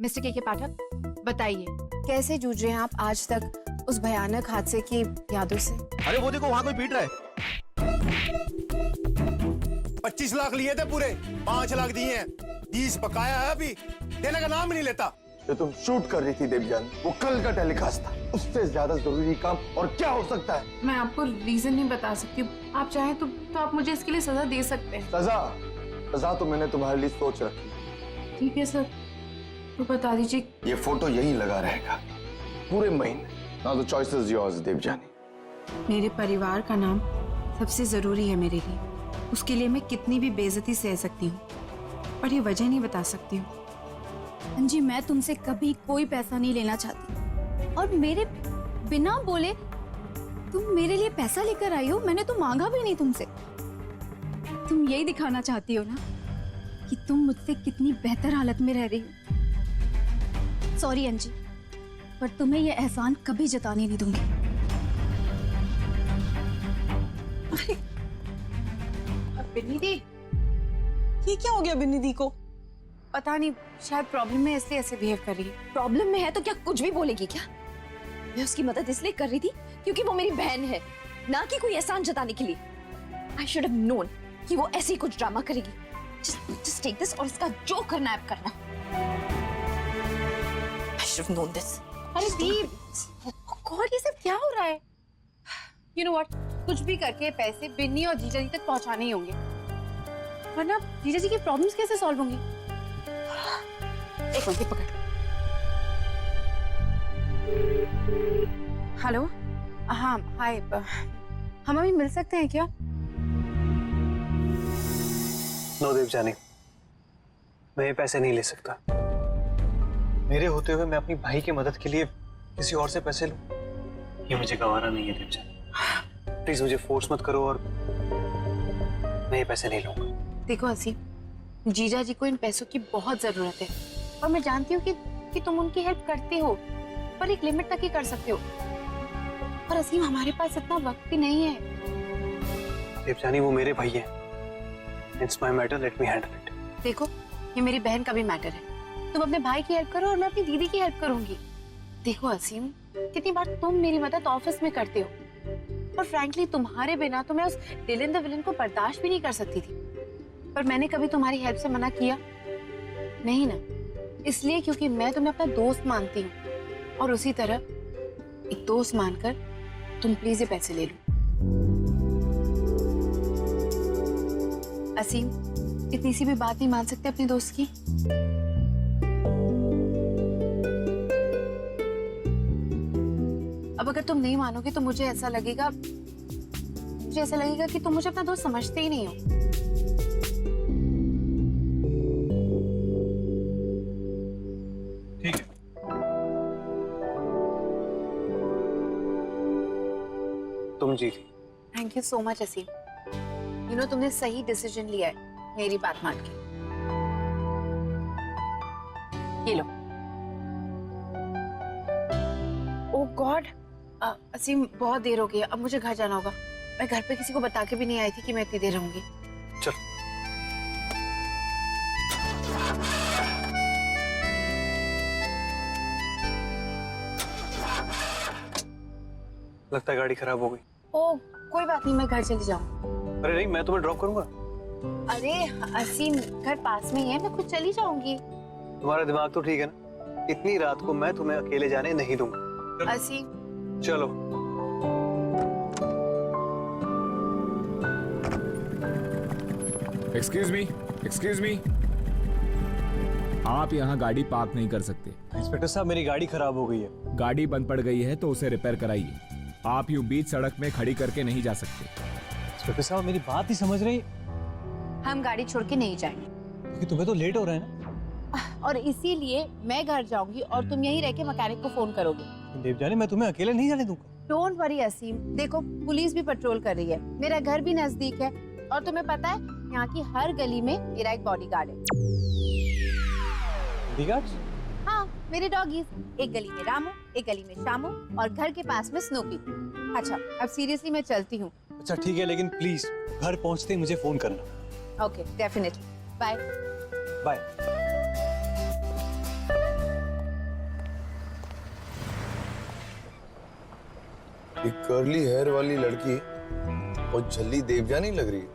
Mister के पाठक, बताइए कैसे जूझ रहे हैं आप आज तक उस भयानक हादसे की यादों से? अरे वो देखो वहां कोई पीट रहा है। 25 लाख लिए थे पूरे, 5 लाख दिए हैं। 20 बकाया है, अभी देने का नाम ही नहीं लेता। जो तुम शूट कर रही थी देवजानी, वो कल का टेलीकास्ट था। उससे ज्यादा जरूरी काम और क्या हो सकता है? मैं आपको रीजन नहीं बता सकती। आप चाहें तो आप मुझे इसके लिए सजा दे सकते हैं। सजा तो मैंने तुम्हारे लिए सोच रखी। ठीक है सर, तो बता दीजिए। ये फोटो यहीं लगा रहेगा पूरे महीने। Now the choice is yours Devjani. मेरे परिवार का नाम सबसे जरूरी है मेरे लिए। उसके लिए मैं कितनी भी बेइज्जती सह सकती हूँ, पर ये वजह नहीं बता सकती हूँ। अंजी, मैं तुमसे कभी कोई पैसा नहीं लेना चाहती, और मेरे बिना बोले तुम मेरे लिए पैसा लेकर आई हो। मैंने तो मांगा भी नहीं तुमसे। तुम यही दिखाना चाहती हो ना कि तुम मुझसे कितनी बेहतर हालत में रह रही हो। सॉरी अंजी, पर तुम्हें यह एहसान कभी जताने नहीं दूंगी। बिन्नी दी, ये क्या हो गया बिन्नी दी को? पता नहीं, शायद प्रॉब्लम में इसलिए ऐसे बिहेव कर रही है। प्रॉब्लम में है तो क्या कुछ भी बोलेगी क्या? मैं उसकी मदद इसलिए कर रही थी क्योंकि वो मेरी बहन है, ना कि कोई एहसान जताने के लिए। आई शुड हैव नोन कि वो ऐसे ही कुछ ड्रामा करेगी। Just take this और इसका जो करना है आप करना। I should have known this. अरे दीप, गॉड, ये सब क्या हो रहा है? You know what? कुछ भी करके पैसे बिन्नी और जीजा जी तक पहुंचाने ही होंगे, वरना जीजा जी की प्रॉब्लम्स कैसे सॉल्व होंगी? एक मिनट, पकड़। हेलो, हाँ, हाय, हम अभी मिल सकते हैं क्या? नो देवजानी, मैं ये पैसे नहीं ले सकता। मेरे होते हुए मैं अपनी भाई की मदद के लिए किसी और से पैसे लूं, ये मुझे गवारा नहीं है देवजानी। प्लीज मुझे फोर्स मत करो और मैं ये पैसे नहीं लूंगा। देखो असीम, जीजा जी को इन पैसों की बहुत जरूरत है, और मैं जानती हूँ कि तुम उनकी हेल्प करते हो, पर एक लिमिट तक ही कर सकते हो। और असीम, हमारे पास इतना वक्त भी नहीं है। देवजानी, वो मेरे भाई है। It's my matter, let me handle it. देखो, ये मेरी बहन का भी मैटर है। तुम अपने भाई की हेल्प करो और मैं अपनी दीदी की हेल्प करूंगी। देखो असीम, कितनी बार तुम मेरी मदद ऑफिस में करते हो, और फ्रैंकली तुम्हारे बिना तो मैं उस डिलन द विलन को बर्दाश्त भी नहीं कर सकती थी। पर मैंने कभी तुम्हारी हेल्प से मना किया नहीं ना, इसलिए क्योंकि मैं तुम्हें अपना दोस्त मानती हूँ, और उसी तरह एक दोस्त मानकर तुम प्लीज ये पैसे ले लो। असीम, इतनी सी भी बात नहीं मान सकते अपने दोस्त की? अब अगर तुम नहीं मानोगे तो मुझे ऐसा लगेगा कि तुम मुझे अपना दोस्त समझते ही नहीं हो। ठीक है। तुम जीती। Thank you so much Aseem. You know, तुमने सही डिसीजन लिया है मेरी बात मान के। ये लो। ओह गॉड, असीम, बहुत देर हो गई है, अब मुझे घर जाना होगा। मैं घर पे किसी को बता के भी नहीं आई थी कि मैं इतनी देर रहूंगी। चल। लगता है गाड़ी खराब हो गई। ओह कोई बात नहीं, मैं घर चली जाऊँ। अरे नहीं, मैं तुम्हें ड्रॉप करूंगा। अरे असीम, घर पास में ही है, मैं खुद चली जाऊंगी। तुम्हारा दिमाग तो ठीक है ना? इतनी रात को मैं तुम्हें अकेले जाने नहीं दूंगा। असीम, चलो। एक्सक्यूज मी, आप यहाँ गाड़ी पार्क नहीं कर सकते। इंस्पेक्टर साहब, मेरी गाड़ी खराब हो गई है। गाड़ी बंद पड़ गई है तो उसे रिपेयर कराइए। आप यूं बीच सड़क में खड़ी करके नहीं जा सकते। इंस्पेक्टर साहब, मेरी बात ही समझ रही। हम गाड़ी छोड़ के नहीं जाएंगे, क्योंकि तुम्हें तो लेट हो रहा है ना। और इसीलिए मैं घर जाऊंगी और तुम यहीं रह के मैकेनिक को फोन करोगे। देवजानी, मैं तुम्हें अकेले नहीं जाने दूंगा। डोंट वरी असीम, देखो पुलिस भी पेट्रोल कर रही है, मेरा घर भी नजदीक है, और तुम्हें पता है यहाँ की हर गली में मेरा एक बॉडीगार्ड है। बॉडीगार्ड्स? हाँ, मेरे डॉगीज। एक गली में रामू, एक गली में शामू, और घर के पास में स्नूपी। अच्छा, अब सीरियसली मैं चलती हूँ। अच्छा ठीक है, लेकिन प्लीज घर पहुँचते ही मुझे फोन करना। Okay, definitely. Bye bye. ये कर्ली हेयर वाली लड़की और झल्ली देवजानी लग रही है।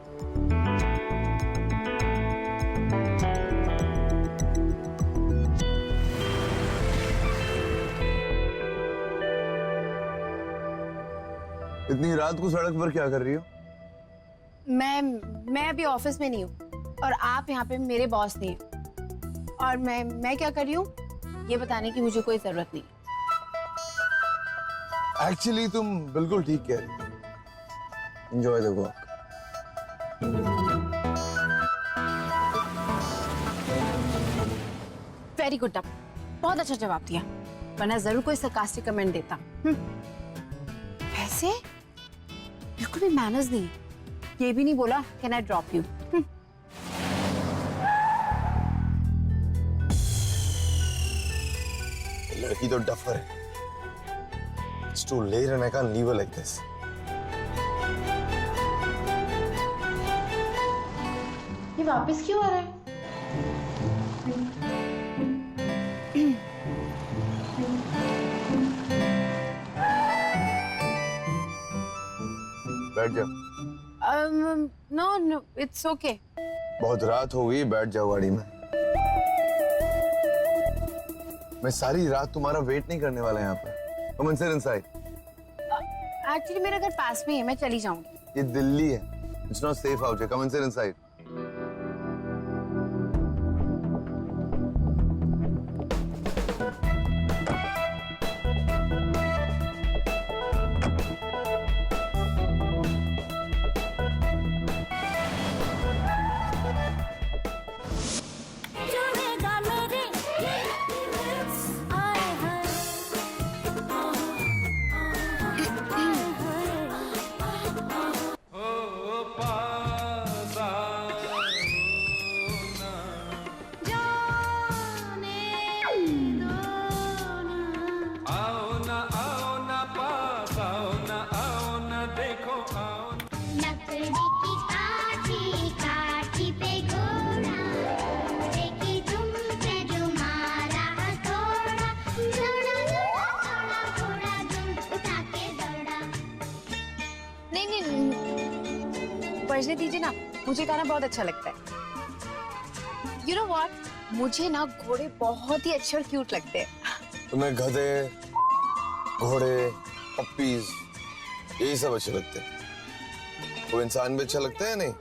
इतनी रात को सड़क पर क्या कर रही हो? मैं अभी ऑफिस में नहीं हूँ और आप यहाँ पे मेरे बॉस नहीं हैं। और मैं क्या कर रही हूँ ये बताने की मुझे कोई जरूरत नहीं। एक्चुअली तुम बिल्कुल ठीक कह रही हो। Enjoy the walk. Very good dub, बहुत अच्छा जवाब दिया, वरना जरूर कोई सरकास्टिक कमेंट देता। वैसे बिल्कुल भी मैनर्स नहीं, ये भी नहीं बोला कैन आई ड्रॉप यू। लड़की तो डफर है। It's too late and I can't leave her like this. ये वापस क्यों आ रहा है? बैठ जाओ। No it's okay. बहुत रात हो गई, बैठ जाओ गाड़ी में। मैं सारी रात तुम्हारा वेट नहीं करने वाला यहाँ पर। Come and sit inside. Actually मेरा घर पास में है, मैं चली जाऊंगी। ये दिल्ली है। It's not safe out here. Come and sit inside. बजने दीजिए ना, मुझे गाना बहुत अच्छा लगता है। You know what? मुझे ना घोड़े बहुत ही अच्छे और क्यूट लगते हैं। तुम्हें गधे, घोड़े, पप्पीज यही सब अच्छे लगते हैं। वो इंसान भी अच्छा लगता है नहीं?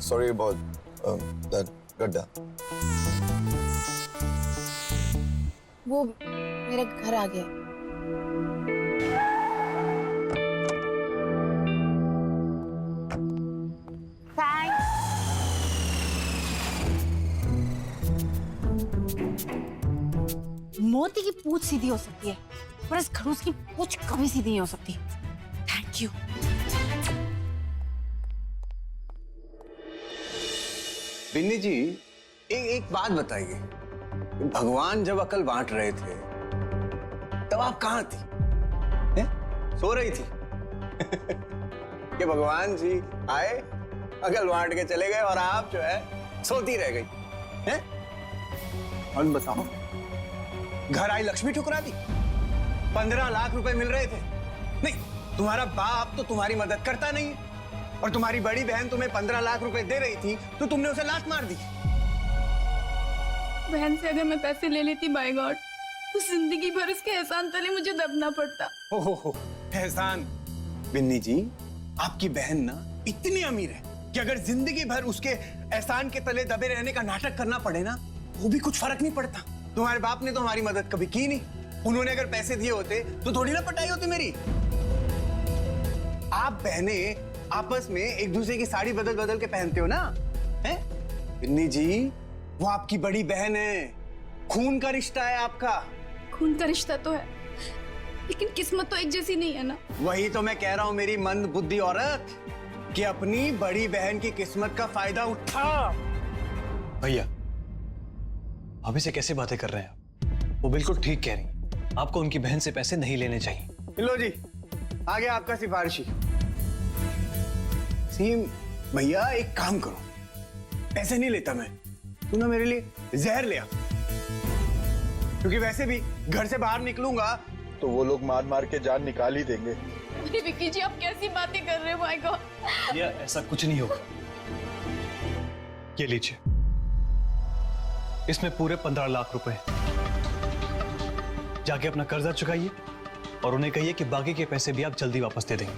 Sorry about that गड्ढा। वो मेरे घर आ गया। मोती की पूंछ सीधी हो सकती है पर इस खड़ूस की पूंछ कभी सीधी नहीं हो सकती। Thank you. बिन्नी जी, एक बात बताइए, भगवान जब अकल बांट रहे थे तब आप कहाँ थी? सो रही थी? कि भगवान जी आए, अकल बांट के चले गए और आप जो है सोती रह गई हैं? और बताओ, घर आई लक्ष्मी ठुकरा दी? 15 लाख रुपए मिल रहे थे। नहीं, तुम्हारा बाप तो तुम्हारी मदद करता नहीं है और तुम्हारी बड़ी बहन तुम्हें 15 लाख रुपए दे रही थी तो तुमने उसे लात मार दी। बहन से अगर मैं पैसे ले लेती बाय गॉड तो जिंदगी भर उसके एहसान तले मुझे दबना पड़ता। ओहो, एहसान? बिन्नी जी, आपकी बहन ना इतनी अमीर है कि अगर जिंदगी भर उसके एहसान के तले दबे रहने का नाटक करना पड़े ना वो भी कुछ फर्क नहीं पड़ता। तुम्हारे बाप ने तो हमारी मदद कभी की नहीं। उन्होंने अगर पैसे दिए होते तो थोड़ी ना पटाई होती मेरी। आप बहने आपस में एक दूसरे की साड़ी बदल बदल के पहनते हो ना? हैं? बिन्नी जी, वो आपकी बड़ी बहन है, खून का रिश्ता है आपका। खून का रिश्ता तो है, लेकिन किस्मत तो एक जैसी नहीं है ना। वही तो मैं कह रहा हूँ मेरी मंद बुद्धि औरत, कि अपनी बड़ी बहन की किस्मत का फायदा उठा। भैया, भाभी से कैसी बातें कर रहे हैं आप? वो बिल्कुल ठीक कह रही हैं। आपको उनकी बहन से पैसे नहीं लेने चाहिए। लो जी, आ गया आपका सिफारिशी। सीम भैया, एक काम करो, पैसे नहीं लेता मैं, तू ना मेरे लिए जहर ले आ, क्योंकि वैसे भी घर से बाहर निकलूंगा तो वो लोग मार मार के जान निकाल ही देंगे। अरे विक्की जी, आप कैसी बातें कर रहे हो? My God. या ऐसा कुछ नहीं होगा। ये लीजिए, इसमें पूरे 15 लाख रुपए हैं। जाके अपना कर्जा चुकाइए और उन्हें कहिए कि बाकी के पैसे भी आप जल्दी वापस दे देंगे।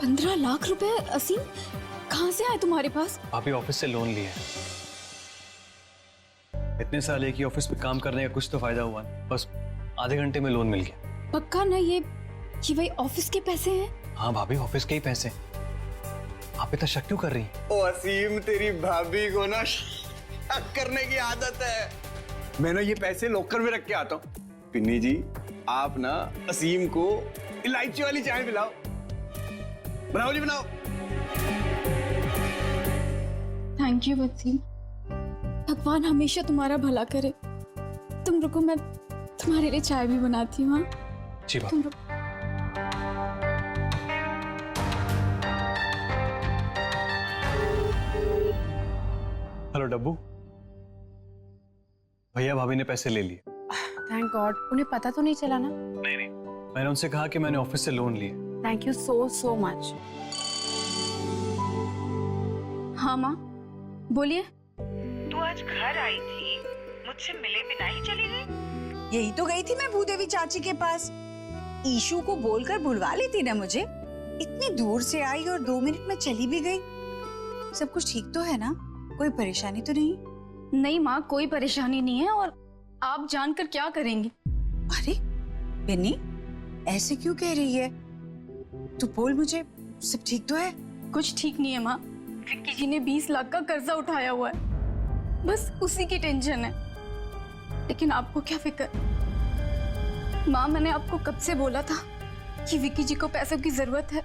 15 लाख रुपए? असीम, कहाँ से आए तुम्हारे पास? आप ही ऑफिस से लोन लिए। इतने साल एक ही ऑफिस में काम करने का कुछ तो फायदा हुआ ना। बस आधे घंटे में लोन मिल गया। पक्का ना ये वही ऑफिस के पैसे हैं? हाँ भाभी, ऑफिस के ही पैसे। आप इतना शक क्यों कर रही हैं? ओ असीम, तेरी भाभी को ना शक करने की आदत है। मैं ना ये पैसे लॉकर में रख के आता हूँ। पिन्नी जी, आप ना असीम को इलायची वाली चाय पिलाओ। बनाओ जी, बनाओ। थैंक यू असीम, भगवान हमेशा तुम्हारा भला करे। तुम रुको, मैं तुम्हारे लिए चाय भी बनाती हूँ। हाँ जी बात। तुम रुको। हेलो डब्बू, भैया भाभी ने पैसे ले लिए। थैंक गॉड, उन्हें पता तो नहीं चला ना? नहीं, मैंने उनसे कहा कि मैंने ऑफिस से लोन लिए। Thank you so much. हाँ माँ, बोलिए। तू आज घर आई थी, मुझसे मिले बिना ही चली गई? यही तो गई थी मैं भूदेवी चाची के पास। ईशू को बोलकर बुलवा लेती ना मुझे। इतनी दूर से आई और 2 मिनट में चली भी गई। सब कुछ ठीक तो है ना? कोई परेशानी तो नहीं? नहीं माँ, कोई परेशानी नहीं है। और आप जानकर क्या करेंगी? अरे बिन्नी, ऐसे क्यों कह रही है? तू बोल मुझे, सब ठीक तो है? कुछ ठीक नहीं है माँ। विक्की जी ने 20 लाख का कर्जा उठाया हुआ है, बस उसी की टेंशन है। लेकिन आपको क्या फिक्र? माँ, मैंने आपको कब से बोला था कि विक्की जी को पैसों की जरूरत है,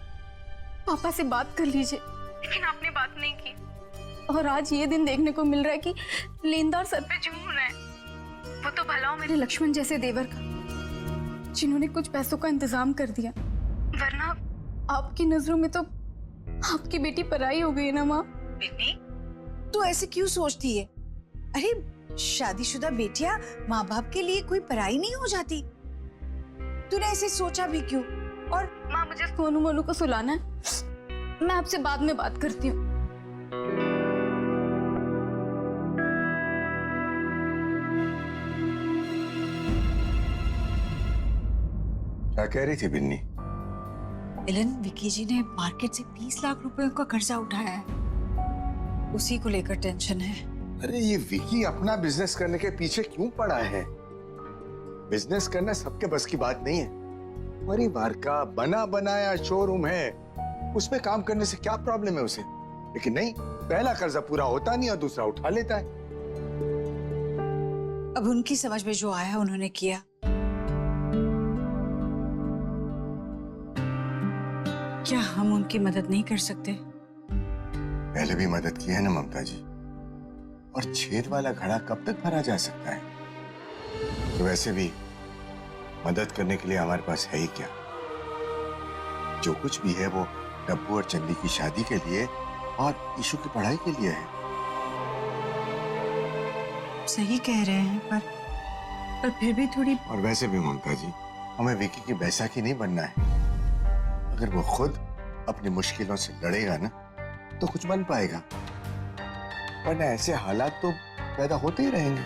पापा से बात कर लीजिए, लेकिन आपने बात नहीं की। और आज ये दिन देखने को मिल रहा है कि लेनदार सर पे झूम रहे हैं। वो तो भला हो मेरे लक्ष्मण जैसे देवर का, जिन्होंने कुछ पैसों का इंतजाम कर दिया, वरना आपकी नजरों में तो आपकी बेटी पराई हो गई ना माँ। बिन्नी, तू ऐसे क्यों सोचती है? अरे शादीशुदा बेटियां माँ बाप के लिए कोई पराई नहीं हो जाती। तूने ऐसे सोचा भी क्यों? और माँ, मुझे सोनू मोनू को सुलाना है, मैं आपसे बाद में बात करती हूँ। क्या कह रही थी बिन्नी? एलन, विकी जी ने मार्केट से 20 लाख रुपए का कर्जा उठाया है, उसी को लेकर टेंशन है। अरे ये विकी अपना बिजनेस करने के पीछे क्यों पड़ा है? बिजनेस करना सबके बस की बात नहीं है। परिवार का बना बनाया शोरूम है, उसमें काम करने से क्या प्रॉब्लम है उसे? लेकिन नहीं, पहला कर्जा पूरा होता नहीं और दूसरा उठा लेता है। अब उनकी समझ में जो आया उन्होंने किया। क्या हम उनकी मदद नहीं कर सकते? पहले भी मदद की है ना ममता जी, और छेद वाला घड़ा कब तक भरा जा सकता है? तो वैसे भी मदद करने के लिए हमारे पास है ही क्या? जो कुछ भी है वो डब्बू और चंदी की शादी के लिए और ईशू की पढ़ाई के लिए है। सही कह रहे हैं, पर फिर भी थोड़ी। और वैसे भी ममता जी, हमें विकी की बैसाखी नहीं बनना है। अगर वो खुद अपनी मुश्किलों से लड़ेगा ना, तो कुछ बन पाएगा, वरना ऐसे हालात तो पैदा होते ही रहेंगे।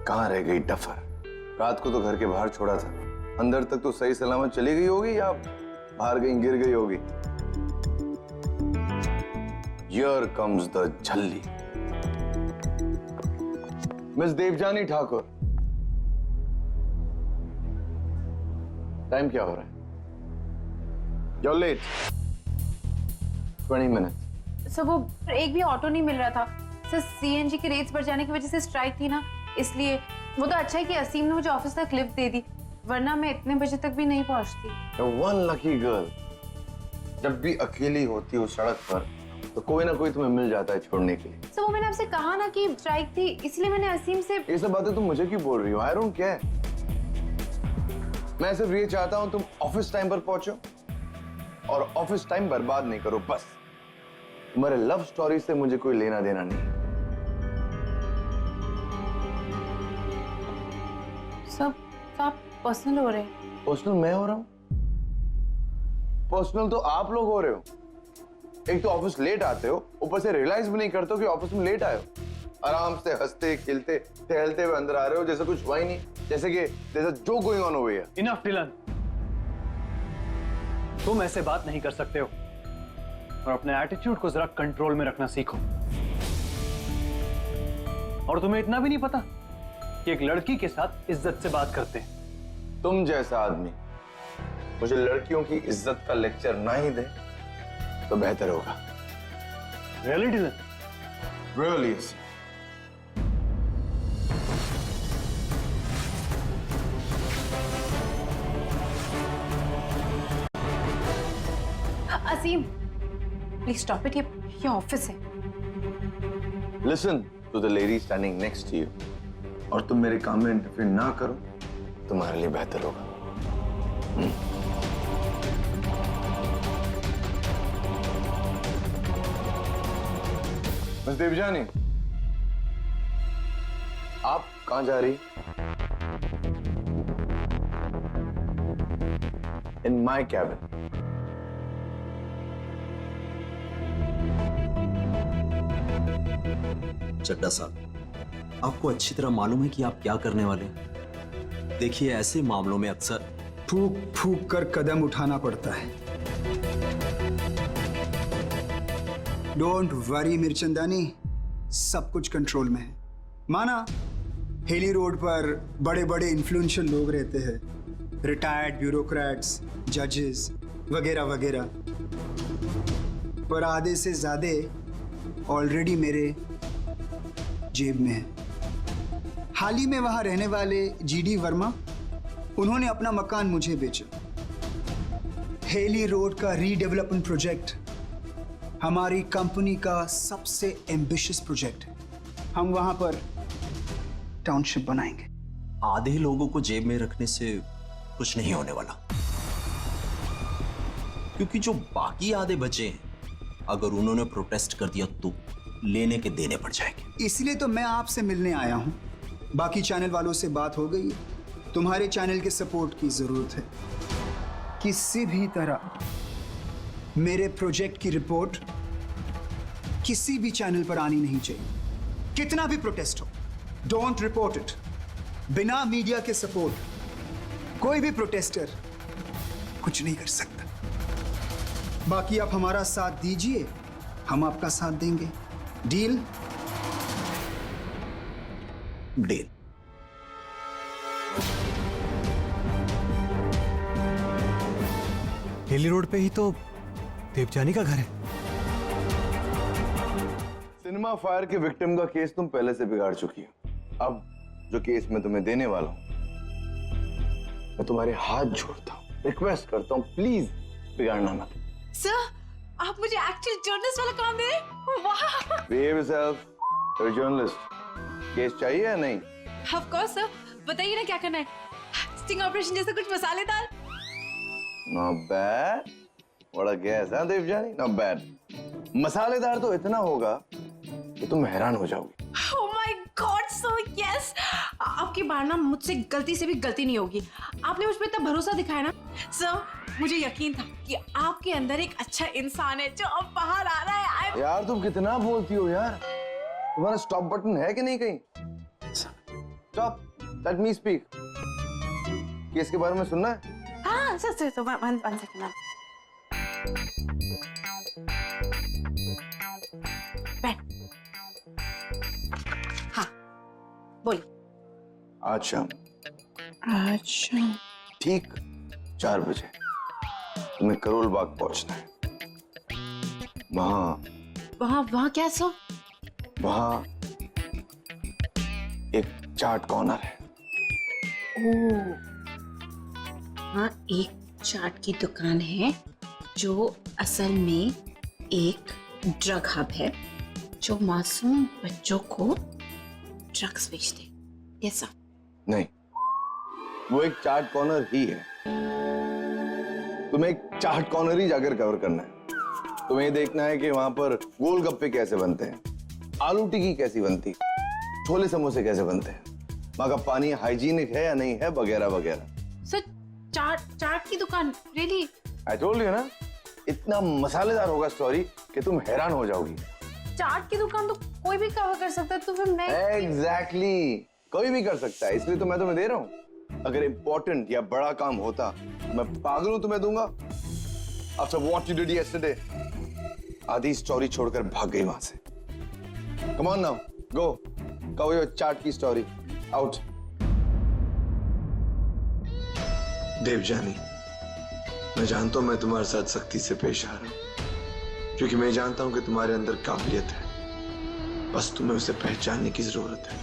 कहाँ रह गई डफर? रात को तो घर के बाहर छोड़ा था, अंदर तक तो सही सलामत चली गई होगी या बाहर कहीं गिर गई होगी। Here comes the झल्ली। मिस देवजानी ठाकुर, टाइम क्या हो रहा है? You're late. 20 minutes. सर वो एक भी ऑटो नहीं मिल रहा था सर, सीएनजी के रेट्स बढ़ जाने की वजह से स्ट्राइक थी ना, इसलिए। वो तो अच्छा है कि असीम ने मुझे ऑफिस तक लिफ्ट दे दी, वरना मैं इतने बजे तक भी नहीं पहुंचती। You're one lucky girl. जब भी अकेली होती हो सड़क पर तो कोई ना कोई तुम्हें मिल जाता है छोड़ने के लिए। सर वो मैंने आपसे कहा ना कि स्ट्राइक थी, इसलिए मैंने असीम से। ये सब बातें तुम मुझे क्यों बोल रही हो? I don't care. मैं सिर्फ ये चाहता हूं तुम ऑफिस टाइम पर पहुंचो और ऑफिस टाइम बर्बाद नहीं करो, बस। तुम्हारे लव स्टोरी से मुझे कोई लेना देना नहीं। सब आप पर्सनल हो रहे हैं। पर्सनल मैं हो रहा हूं? पर्सनल तो आप लोग हो रहे हो। एक तो ऑफिस लेट आते हो, ऊपर से रियलाइज भी नहीं करते हो कि ऑफिस में लेट आए हो। आराम से हंसते खेलते टहलते हुए अंदर आ रहे हो जैसे कुछ हुआ ही नहीं, जैसे कि जैसे जो going on over here. Enough Dylan, तुम ऐसे बात नहीं कर सकते हो और अपने एटीट्यूड को जरा कंट्रोल में रखना सीखो। और तुम्हें इतना भी नहीं पता कि एक लड़की के साथ इज्जत से बात करते हैं। तुम जैसा आदमी मुझे लड़कियों की इज्जत का लेक्चर ना ही दे तो बेहतर होगा। Really Dylan? Really? Aseem please stop it, ये ऑफिस है। Listen to the lady standing next to you. और तुम मेरे काम में इंटरफेयर ना करो, तुम्हारे लिए बेहतर होगा। मिस देवजानी, आप कहां जा रही? इन माई कैबिन। चड्डा साहब, आपको अच्छी तरह मालूम है कि आप क्या करने वाले हैं। देखिए, ऐसे मामलों में अक्सर फूक फूक कर कदम उठाना पड़ता है। डोंट वरी मिर्चंदानी, सब कुछ कंट्रोल में है। माना हेली रोड पर बड़े बड़े इन्फ्लुएंशियल लोग रहते हैं, रिटायर्ड ब्यूरोक्रेट्स, जजेस वगैरह वगैरह, पर आधे से ज्यादा ऑलरेडी मेरे जेब में है। हाल ही में वहां रहने वाले जीडी वर्मा, उन्होंने अपना मकान मुझे बेचा। हेली रोड का रीडेवलपमेंट प्रोजेक्ट हमारी कंपनी का सबसे एम्बिशियस प्रोजेक्ट है। हम वहां पर टाउनशिप बनाएंगे। आधे लोगों को जेब में रखने से कुछ नहीं होने वाला, क्योंकि जो बाकी आधे बचे हैं, अगर उन्होंने प्रोटेस्ट कर दिया तो लेने के देने पड़ जाएंगे। इसलिए तो मैं आपसे मिलने आया हूं। बाकी चैनल वालों से बात हो गई है, तुम्हारे चैनल के सपोर्ट की जरूरत है। किसी भी तरह मेरे प्रोजेक्ट की रिपोर्ट किसी भी चैनल पर आनी नहीं चाहिए। कितना भी प्रोटेस्ट हो, डोंट रिपोर्ट इट। बिना मीडिया के सपोर्ट कोई भी प्रोटेस्टर कुछ नहीं कर सकता। बाकी आप हमारा साथ दीजिए, हम आपका साथ देंगे। डील? डील। हेली रोड पे ही तो देवजानी का घर है। सिनेमा फायर के विक्टिम का केस तुम पहले से बिगाड़ चुकी हो। अब जो केस मैं तुम्हें देने वाला हूं, मैं तुम्हारे हाथ जोड़ता हूं, रिक्वेस्ट करता हूं, प्लीज बिगाड़ना मत। सर, आप मुझे एक्चुअल जर्नलिस्ट वाला काम दे रहे हैं? वाह! Behave yourself, you're a journalist. Case चाहिए या नहीं? ऑफ कोर्स सर, बताइए ना क्या करना है। स्टिंग ऑपरेशन जैसा कुछ मसालेदार। Not bad. What a guess, हाँ देवजानी? Not bad. मसालेदार तो इतना होगा कि तुम हैरान हो जाओगी। Oh my God, so yes! आपकी बार ना मुझसे गलती से भी गलती नहीं होगी। आपने मुझ पर इतना भरोसा दिखाया ना सर, मुझे यकीन था कि आपके अंदर एक अच्छा इंसान है जो अब बाहर आ रहा है। यार तुम कितना बोलती हो यार। तुम्हारा स्टॉप बटन है कि नहीं कहीं? Stop, let me speak. Case के बारे में सुनना है? हाँ सर, वन सेकंड। बैठ। हाँ बोलिए। आज शाम अच्छा ठीक 4 बजे तुम्हें करोल बाग पहुंचना है। वहाँ क्या सो? वहां एक चाट कॉर्नर है। ओह हाँ, एक चाट की दुकान है जो असल में एक ड्रग हब है जो मासूम बच्चों को ड्रग्स बेचते। कैसा? नहीं, वो एक चाट कॉर्नर ही है। तुम्हें एक चाट कॉर्नर ही जाकर कवर करना है। तुम्हें देखना है कि वहां पर गोलगप्पे कैसे बनते हैं, आलू टिक्की कैसी बनती, छोले समोसे कैसे बनते हैं, वहां का पानी हाइजीनिक है या नहीं है, वगैरह वगैरह। सर चाट की दुकान? रियली? आई टोल्ड यू ना, इतना मसालेदार होगा स्टोरी कि तुम हैरान हो जाओगी। चाट की दुकान तो कोई भी कवर कर सकता है, तो फिर मैं एग्जैक्टली कोई भी कर सकता है, इसलिए तो मैं तुम्हें दे रहा हूँ। अगर इंपॉर्टेंट या बड़ा काम होता मैं पागलों तुम्हें दूंगा। After what you did yesterday, आधी स्टोरी छोड़कर भाग गई वहां से। Come on now, go, cover your चाट की स्टोरी। Out। देवजानी, मैं जानता हूं मैं तुम्हारे साथ सख्ती से पेश आ रहा हूं, क्योंकि मैं जानता हूं कि तुम्हारे अंदर काबिलियत है, बस तुम्हें उसे पहचानने की जरूरत है।